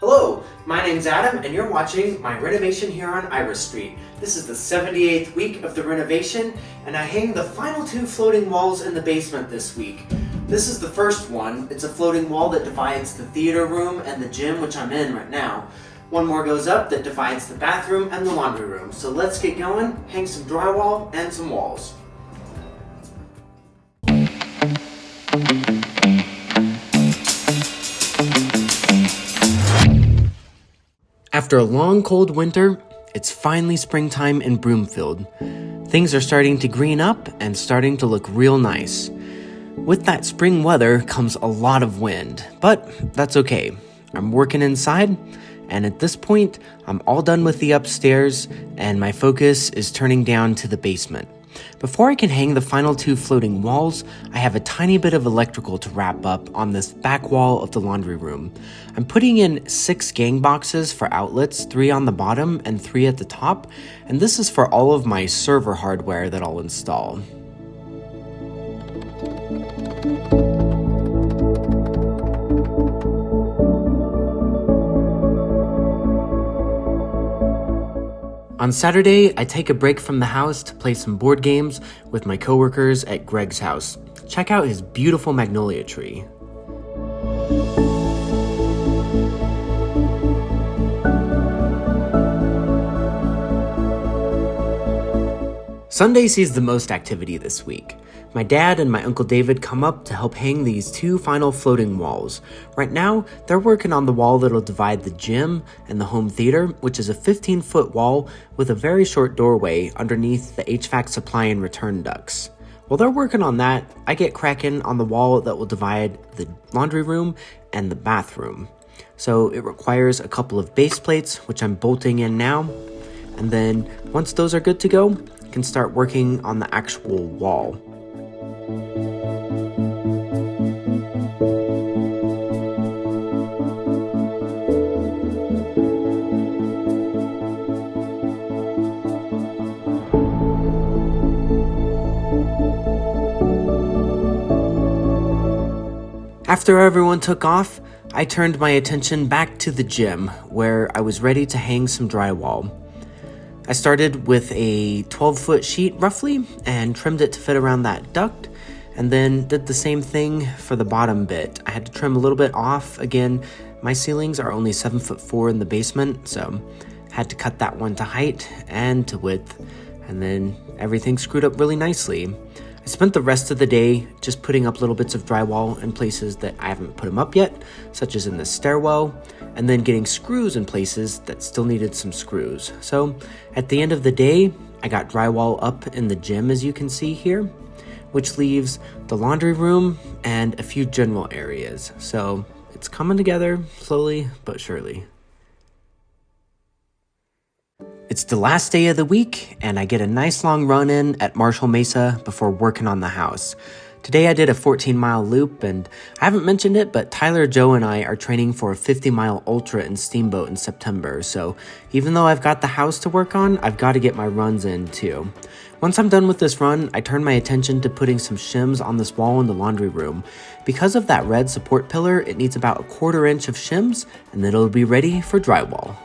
Hello, my name's Adam and you're watching my renovation here on Iris Street. This is the 78th week of the renovation and I hang the final two floating walls in the basement this week. This is the first one. It's a floating wall that divides the theater room and the gym, which I'm in right now. One more goes up that divides the bathroom and the laundry room. So let's get going, hang some drywall and some walls. After a long cold winter, it's finally springtime in Broomfield. Things are starting to green up and starting to look real nice. With that spring weather comes a lot of wind, but that's okay. I'm working inside, and at this point, I'm all done with the upstairs, and my focus is turning down to the basement. Before I can hang the final two floating walls, I have a tiny bit of electrical to wrap up on this back wall of the laundry room. I'm putting in 6 gang boxes for outlets, 3 on the bottom and 3 at the top, and this is for all of my server hardware that I'll install. On Saturday, I take a break from the house to play some board games with my coworkers at Greg's house. Check out his beautiful magnolia tree. Sunday sees the most activity this week. My dad and my Uncle David come up to help hang these 2 final floating walls. Right now, they're working on the wall that'll divide the gym and the home theater, which is a 15-foot wall with a very short doorway underneath the HVAC supply and return ducts. While they're working on that, I get cracking on the wall that will divide the laundry room and the bathroom. So it requires a couple of base plates, which I'm bolting in now. And then once those are good to go, I can start working on the actual wall. After everyone took off, I turned my attention back to the gym, where I was ready to hang some drywall. I started with a 12-foot sheet roughly and trimmed it to fit around that duct, and then did the same thing for the bottom bit. I had to trim a little bit off. Again, my ceilings are only 7'4" in the basement, so had to cut that one to height and to width, and then everything screwed up really nicely. I spent the rest of the day just putting up little bits of drywall in places that I haven't put them up yet, such as in the stairwell, and then getting screws in places that still needed some screws. So at the end of the day, I got drywall up in the gym, as you can see here, which leaves the laundry room and a few general areas. So it's coming together slowly but surely. It's the last day of the week, and I get a nice long run in at Marshall Mesa before working on the house. Today I did a 14-mile loop, and I haven't mentioned it, but Tyler, Joe, and I are training for a 50-mile ultra in Steamboat in September, so even though I've got the house to work on, I've got to get my runs in too. Once I'm done with this run, I turn my attention to putting some shims on this wall in the laundry room. Because of that red support pillar, it needs about 1/4 inch of shims, and then it'll be ready for drywall.